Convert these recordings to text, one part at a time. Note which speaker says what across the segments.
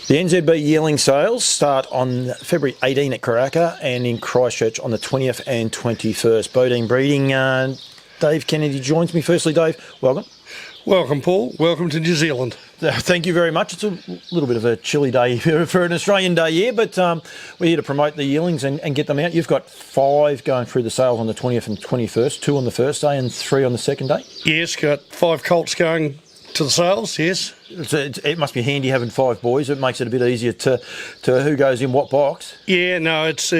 Speaker 1: The NZB Yearling sales start on February 18 at Karaka and in Christchurch on the 20th and 21st. Beaudiene Breeding, Dave Kennedy joins me. Firstly, Dave, welcome.
Speaker 2: Welcome, Paul. Welcome to New Zealand.
Speaker 1: Thank you very much. It's a little bit of a chilly day for an Australian day here, but we're here to promote the yearlings and get them out. You've got 5 going through the sales on the 20th and 21st, 2 on the first day and 3 on the second day?
Speaker 2: Yes, got 5 colts going to the sales, yes.
Speaker 1: It must be handy having 5 boys. It makes it a bit easier to who goes in what box.
Speaker 2: Yeah, no, it's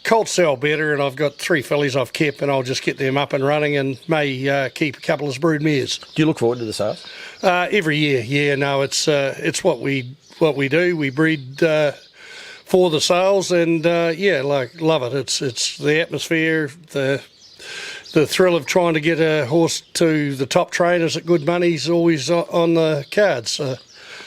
Speaker 2: colts sell better, and I've got 3 fillies I've kept, and I'll just get them up and running and may keep a couple of brood mares.
Speaker 1: Do you look forward to the sales?
Speaker 2: Every year, yeah. No, it's what we do. We breed for the sales, and yeah, love it. It's the atmosphere, the thrill of trying to get a horse to the top trainers at good money is always on the cards.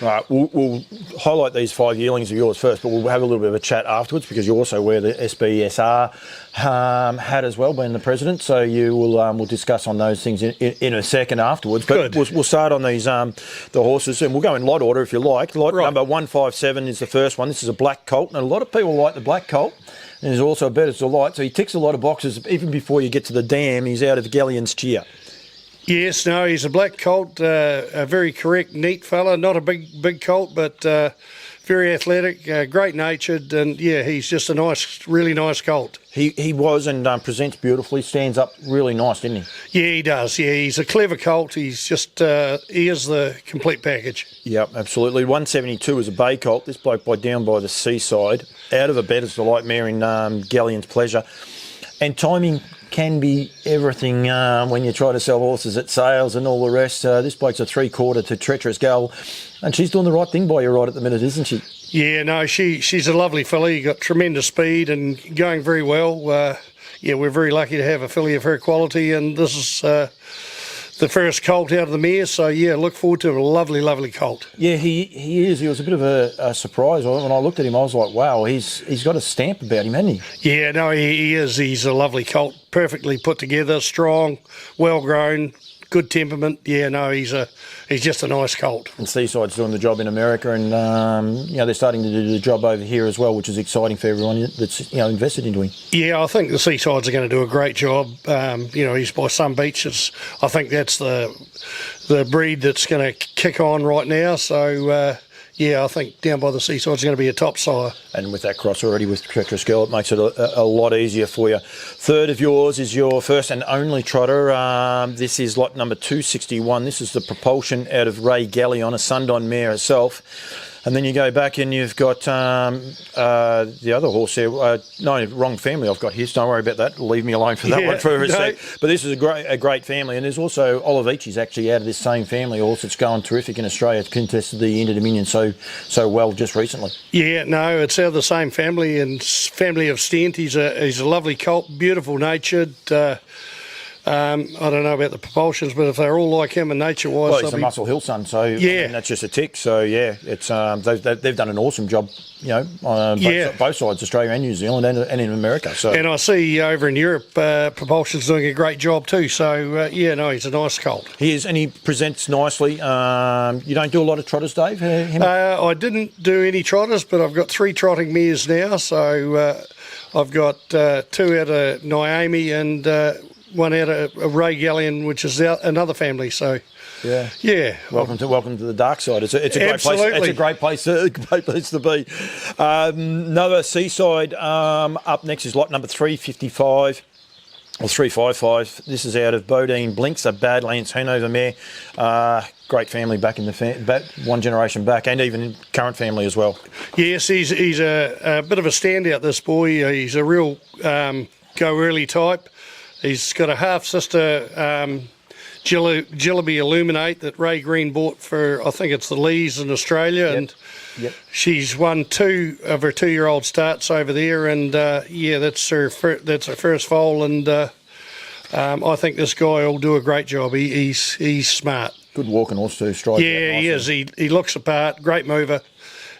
Speaker 1: Right, we'll highlight these 5 yearlings of yours first, but we'll have a little bit of a chat afterwards because you also wear the SBSR hat as well, being the president. So you will we'll discuss on those things in a second afterwards. But we'll start on these the horses, and we'll go in lot order if you like. Lot number 157 is the first one. This is a black colt, and a lot of people like the black colt. And there's also a better delight. So he ticks a lot of boxes. Even before you get to the dam, he's out of Galleon's cheer.
Speaker 2: Yes, no, he's a black colt, a very correct, neat fella. Not a big colt, but very athletic, great-natured, and yeah, he's just a really nice colt.
Speaker 1: He was and presents beautifully, stands up really nice, didn't he?
Speaker 2: Yeah, he does. Yeah, he's a clever colt. He's just, he is the complete package.
Speaker 1: Yep, absolutely. 172 is a bay colt. This bloke down by the seaside, out of a better's delight mare in Galleon's Pleasure. And timing can be everything when you try to sell horses at sales and all the rest. This bloke's a 3/4 to Treacherous Gal, and she's doing the right thing by you right at the minute, isn't she?
Speaker 2: Yeah, no, she's a lovely filly. Got tremendous speed and going very well. Yeah, we're very lucky to have a filly of her quality, and this is the first colt out of the mare. So yeah, look forward to a lovely colt.
Speaker 1: Yeah, he is. He was a bit of a surprise when I looked at him. I was like, wow, he's got a stamp about him, hasn't he?
Speaker 2: Yeah, no, he is. He's a lovely colt, perfectly put together, strong, well grown. Good temperament. Yeah, no, he's just a nice colt.
Speaker 1: And Seaside's doing the job in America, and they're starting to do the job over here as well, which is exciting for everyone that's invested into him.
Speaker 2: Yeah, I think the Seasides are going to do a great job. He's by some beaches. I think that's the breed that's going to kick on right now. So. Yeah, I think down by the Seaside's going to be a top sire. And
Speaker 1: with that cross already with Treacherous Girl, it makes it a lot easier for you. Third of yours is your first and only trotter. This is lot number 261. This is the propulsion out of Ray Galleon, a Sundon mare herself. And then you go back and you've got the other horse there. No, wrong family I've got here, so don't worry about that. Leave me alone for that one for a sec. But this is a great family. And there's also Olivici's actually out of this same family horse. It's going terrific in Australia. It's contested the Inter-Dominion so well just recently.
Speaker 2: Yeah, no, it's out of the same family and family of Stent. He's a lovely colt, beautiful natured. I don't know about the propulsions, but if they're all like him and nature-wise...
Speaker 1: Well, he's a Muscle Hill son, so yeah. And that's just a tick. So, yeah, it's they've done an awesome job, on both sides, Australia and New Zealand and in America. So.
Speaker 2: And I see over in Europe, propulsion's doing a great job too. So, he's a nice colt.
Speaker 1: He is, and he presents nicely. You don't do a lot of trotters, Dave?
Speaker 2: I didn't do any trotters, but I've got 3 trotting mares now. So, I've got 2 out of Naomi and... 1 out of Ray Galleon, which is another family. So, yeah.
Speaker 1: Welcome to the dark side. It's a great place. It's a great place to be. Another Seaside. Up next is lot number 355 or 355. This is out of Beaudiene Blinks, a Badlands Hanover mare. Great family back in one generation back, and even current family as well.
Speaker 2: Yes, he's a bit of a standout. This boy. He's a real go early type. He's got a half-sister, Jillaby Illuminate, that Ray Green bought for, I think it's the Lees in Australia, and she's won 2 of her 2-year-old starts over there, and that's her first foal, and I think this guy will do a great job. He's smart.
Speaker 1: Good walking horse too, stride.
Speaker 2: Yeah, he is. He looks apart, great mover.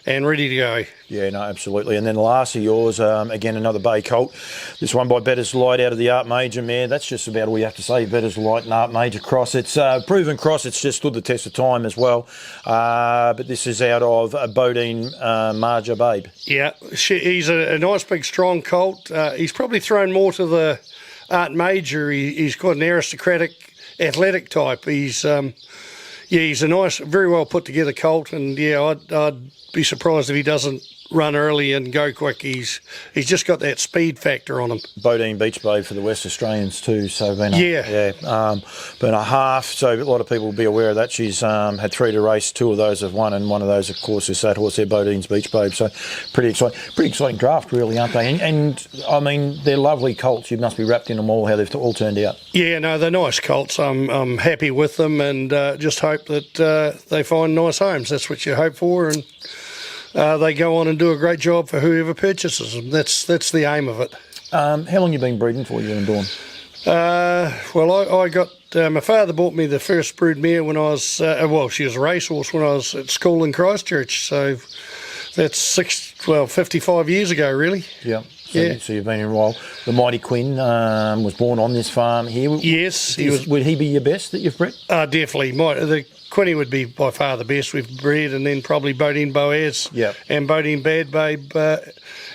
Speaker 2: and ready to go.
Speaker 1: Yeah, no, absolutely. And then the last of yours, again, another bay colt. This one by Better's Light out of the Art Major mare. That's just about all you have to say. Better's Light and Art Major cross. It's a proven cross. It's just stood the test of time as well. But this is out of Beaudiene Marja Babe.
Speaker 2: Yeah, he's a nice big strong colt. He's probably thrown more to the Art Major. He's quite an aristocratic, athletic type. He's he's a nice, very well put together colt, and yeah, I'd be surprised if he doesn't run early and go quick. He's just got that speed factor on him.
Speaker 1: Beaudiene Beach Babe for the West Australians too. So been a half. So a lot of people will be aware of that. She's had 3 to race. 2 of those have won, and one of those, of course, is that horse there, Beaudiene's Beach Babe. So pretty exciting draft, really, aren't they? And I mean, they're lovely colts. You must be wrapped in them all. How they've all turned out.
Speaker 2: Yeah, no, they're nice colts. I'm happy with them, and just hope that they find nice homes. That's what you hope for, and they go on and do a great job for whoever purchases them. That's the aim of it.
Speaker 1: How long you been breeding for, you and Dawn?
Speaker 2: Well, I got my father bought me the first brood mare when I was she was a racehorse when I was at school in Christchurch. So that's 55 years ago, really.
Speaker 1: Yeah. So you've been in a while. The Mighty Quinn was born on this farm here.
Speaker 2: Yes, he was.
Speaker 1: Would he be your best that you've bred?
Speaker 2: Definitely. The Quinny would be by far the best we've bred, and then probably Beaudiene Boaz and Beaudiene Bad Babe,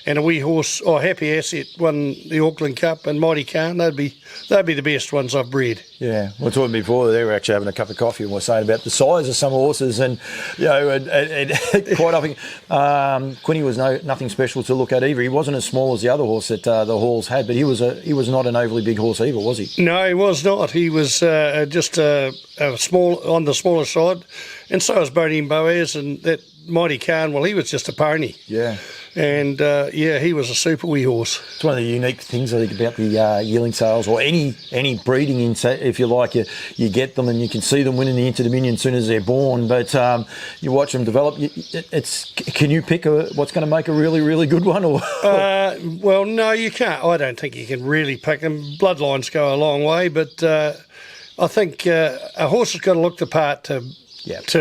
Speaker 2: and a wee horse, Happy Asset won the Auckland Cup, and Mighty Khan. They'd be the best ones I've bred.
Speaker 1: Yeah, we were talking before. They were actually having a cup of coffee and we were saying about the size of some horses, and and quite often Quinny was nothing special to look at either. He wasn't as small as the other horse that the Halls had, but he was not an overly big horse either, was he?
Speaker 2: No, he was not. He was just a small, on the smaller side, and so was Beaudiene Boaz, and that Mighty Khan. Well, he was just a pony.
Speaker 1: Yeah.
Speaker 2: And he was a super wee horse.
Speaker 1: It's one of the unique things I think about the yearling sales, or any breeding, if you like. You get them and you can see them winning the Inter-Dominion as soon as they're born, but you watch them develop. Can you pick what's going to make a really, really good one? Or
Speaker 2: well, no, you can't. I don't think you can really pick them. Bloodlines go a long way, but I think a horse has got to look the part to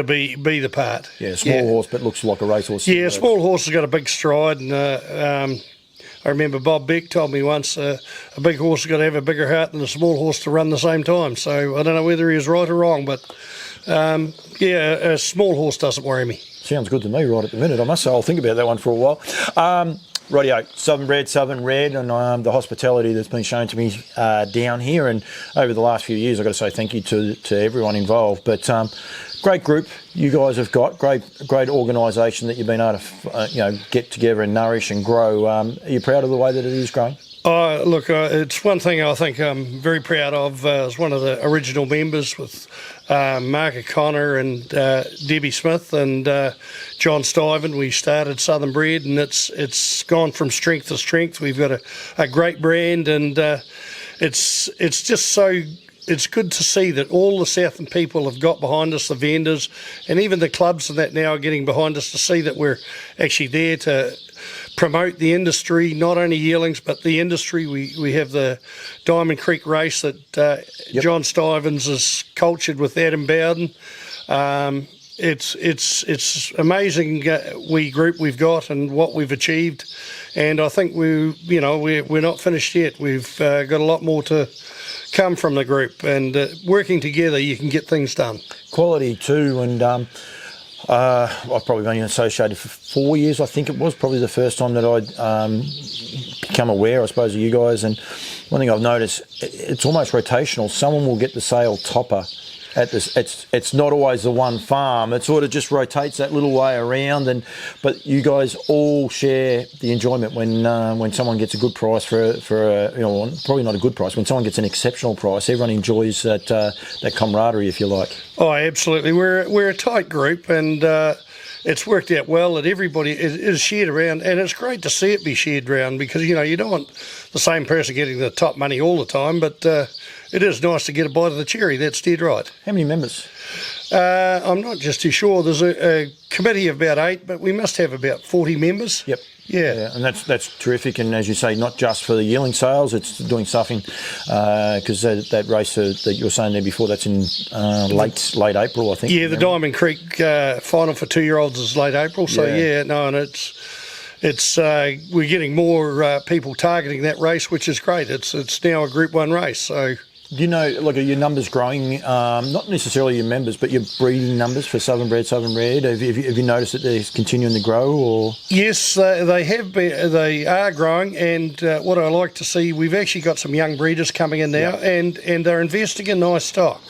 Speaker 2: be the part.
Speaker 1: Yeah, small horse, but looks like a racehorse.
Speaker 2: Yeah, small horse has got a big stride, and I remember Bob Beck told me once a big horse has got to have a bigger heart than a small horse to run the same time. So I don't know whether he was right or wrong, but a small horse doesn't worry me.
Speaker 1: Sounds good to me right at the minute. I must say I'll think about that one for a while. Radio, Southern Bred Southern Reared, and the hospitality that's been shown to me down here, and over the last few years, I've got to say thank you to everyone involved. But great group you guys have got, great organisation that you've been able to get together and nourish and grow. Are you proud of the way that it is growing?
Speaker 2: Look, it's one thing I think I'm very proud of. As one of the original members with Mark O'Connor and Debbie Smith and John Stiven, we started Southern Bred, and it's gone from strength to strength. We've got a great brand, and it's just so. It's good to see that all the Southern people have got behind us, the vendors, and even the clubs and that now are getting behind us, to see that we're actually there to promote the industry, not only yearlings but the industry. We have the Diamond Creek race that John Stivens has cultured with Adam Bowden. It's amazing group we've got and what we've achieved, and I think we're not finished yet. We've got a lot more to come from the group, and working together you can get things done. Quality
Speaker 1: too, and I've probably been associated for 4 years. I think it was probably the first time that I'd become aware, I suppose, of you guys. And one thing I've noticed, it's almost rotational. Someone will get the sale topper at this. It's not always the one farm. It sort of just rotates that little way around, but you guys all share the enjoyment when someone gets a good price for probably not a good price. When someone gets an exceptional price, everyone enjoys that camaraderie, if you like.
Speaker 2: Oh, absolutely. We're a tight group, and it's worked out well that everybody is shared around, and it's great to see it be shared around, because you don't want the same person getting the top money all the time, but it is nice to get a bite of the cherry. That's dead right.
Speaker 1: How many members?
Speaker 2: I'm not just too sure. There's a committee of about 8, but we must have about 40 members.
Speaker 1: Yep.
Speaker 2: Yeah.
Speaker 1: And that's terrific. And as you say, not just for the yearling sales, it's doing something because that race that you were saying there before, that's in late April, I think.
Speaker 2: Yeah, the Diamond Creek final for 2-year-olds is late April. So and it's we're getting more people targeting that race, which is great. It's now a Group 1 race. So.
Speaker 1: Do you know, look, are your numbers growing? Not necessarily your members, but your breeding numbers for Southern Bred Southern Reared. Have you noticed that they're continuing to grow? Or
Speaker 2: yes, they have been. They are growing, and what I like to see, we've actually got some young breeders coming in now, and they're investing in nice stock,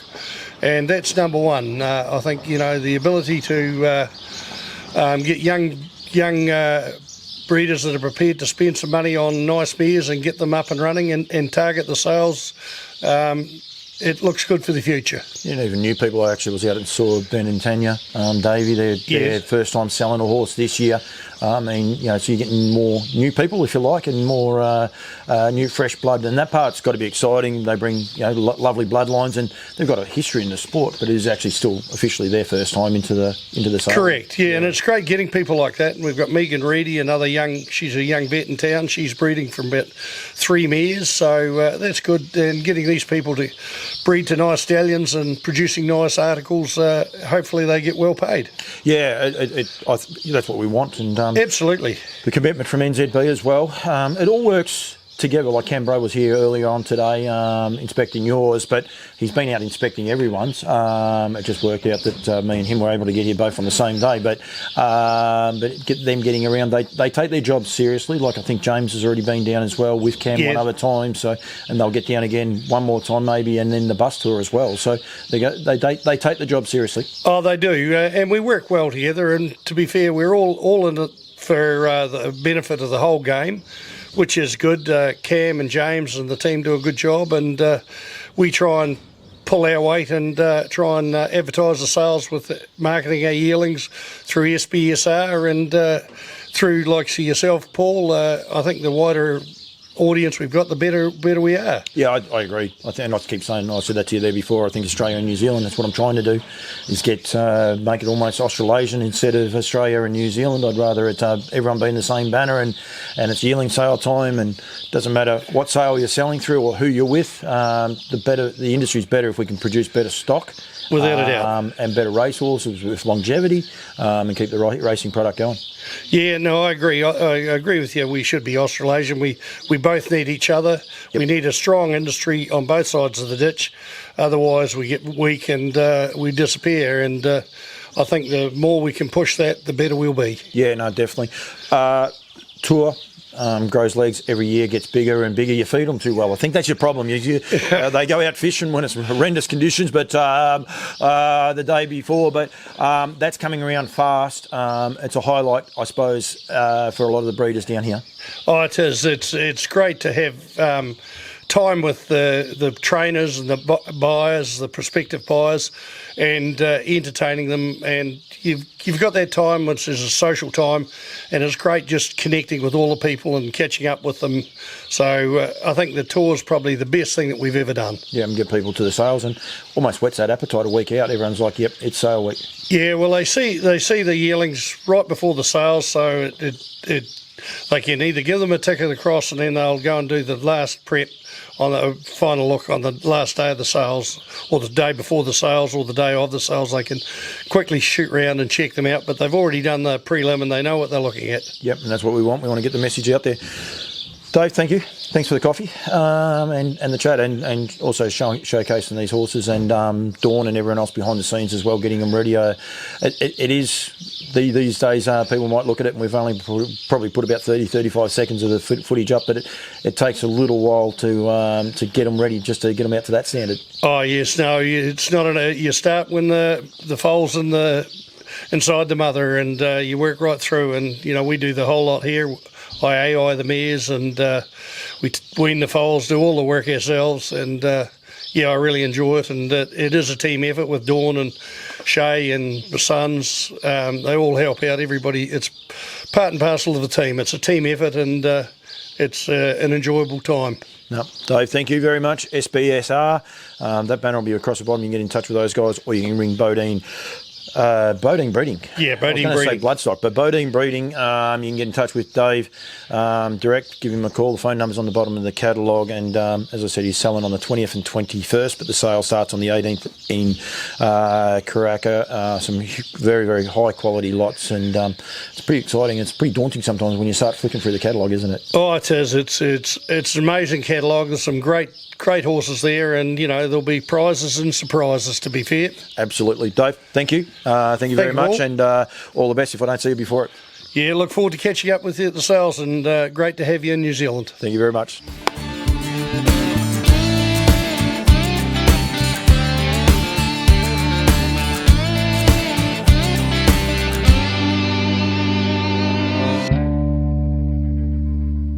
Speaker 2: and that's number one. I think the ability to get young breeders that are prepared to spend some money on nice mares and get them up and running and target the sales. It looks good for the future.
Speaker 1: Even new people. I actually was out and saw Ben and Tanya, Davey. They're first time selling a horse this year. So you're getting more new people, if you like, and more new fresh blood, and that part's got to be exciting. They bring lovely bloodlines, and they've got a history in the sport, but it is actually still officially their first time into the sale.
Speaker 2: Correct, yeah, and it's great getting people like that. And we've got Megan Reedy, she's a young vet in town. She's breeding from about 3 mares, so that's good. And getting these people to breed to nice stallions and producing nice articles, hopefully they get well paid.
Speaker 1: Yeah, that's what we want, and
Speaker 2: absolutely.
Speaker 1: The commitment from NZB as well. It all works together. Like Cambro was here earlier on today inspecting yours, but he's been out inspecting everyone's. It just worked out that me and him were able to get here both on the same day, but them getting around, they take their job seriously. Like I think James has already been down as well with Cam one other time, and they'll get down again one more time maybe, and then the bus tour as well. So they take the job seriously.
Speaker 2: Oh, they do, and we work well together. And to be fair, we're all in it for the benefit of the whole game, which is good. Cam and James and the team do a good job, and we try and pull our weight and try and advertise the sales with marketing our yearlings through SBSR and through, like yourself, Paul. I think the wider audience we've got, the better we are. Yeah,
Speaker 1: I agree. And I keep saying, I said that to you there before, I think Australia and New Zealand, that's what I'm trying to do, is make it almost Australasian instead of Australia and New Zealand. I'd rather everyone be in the same banner, and it's yearling sale time, and it doesn't matter what sale you're selling through or who you're with. The industry's better if we can produce better stock.
Speaker 2: Without a doubt.
Speaker 1: And better racehorses with longevity, and keep the racing product going.
Speaker 2: Yeah, no, I agree. I agree with you. We should be Australasian. We both need each other. Yep. We need a strong industry on both sides of the ditch. Otherwise, we get weak and we disappear. And I think the more we can push that, the better we'll be.
Speaker 1: Yeah, no, definitely. Tour. Grows legs every year, gets bigger and bigger. You feed them too well. I think that's your problem. They go out fishing when it's horrendous conditions, but the day before. But that's coming around fast. It's a highlight, I suppose, for a lot of the breeders down here.
Speaker 2: Oh, it is. It's great to have time with the trainers and the buyers, the prospective buyers, and entertaining them. And you've got that time, which is a social time, and it's great just connecting with all the people and catching up with them. So I think the tour is probably the best thing that we've ever done. Yeah,
Speaker 1: and get people to the sales, and almost whets that appetite a week out. Everyone's like, "Yep, it's sale week."
Speaker 2: Yeah, well, they see the yearlings right before the sales, so they can either give them a ticket across, and then they'll go and do the last prep on the final look on the last day of the sales, or the day before the sales, or the day of the sales. They can quickly shoot around and check them out, but they've already done the prelim and they know what they're looking at.
Speaker 1: Yep, and that's what we want. We want to get the message out there. Dave, thank you. Thanks for the coffee and the chat, and also showcasing these horses, and Dawn and everyone else behind the scenes as well, getting them ready. It is, these days, people might look at it and we've only probably put about 30-35 seconds of the footage up, but it takes a little while to get them ready, just to get them out to that standard.
Speaker 2: Oh yes, no, it's not you start when the foal's inside the mother, and you work right through, and we do the whole lot here. I AI the mares, and we wean the foals, do all the work ourselves, and I really enjoy it, and it is a team effort with Dawn and Shay and the sons, they all help out everybody. It's part and parcel of the team. It's a team effort, and it's an enjoyable time.
Speaker 1: No, Dave, thank you very much. SBSR, that banner will be across the bottom. You can get in touch with those guys, or you can ring Beaudiene. Beaudiene Breeding.
Speaker 2: Yeah, Beaudiene
Speaker 1: I was going to say
Speaker 2: Breeding.
Speaker 1: Bloodstock, but Beaudiene Breeding, you can get in touch with Dave direct, give him a call. The phone number's on the bottom of the catalogue, and as I said, he's selling on the 20th and 21st, but the sale starts on the 18th in Karaka. Some very, very high quality lots, and it's pretty exciting. It's pretty daunting sometimes when you start flicking through the catalogue, isn't it?
Speaker 2: Oh, it is. It's an amazing catalogue. There's some great horses there, and there'll be prizes and surprises, to be fair.
Speaker 1: Absolutely. Dave, thank you. Thank you very much, and all the best if I don't see you before it.
Speaker 2: Yeah, look forward to catching up with you at the sales, and great to have you in New Zealand.
Speaker 1: Thank you very much.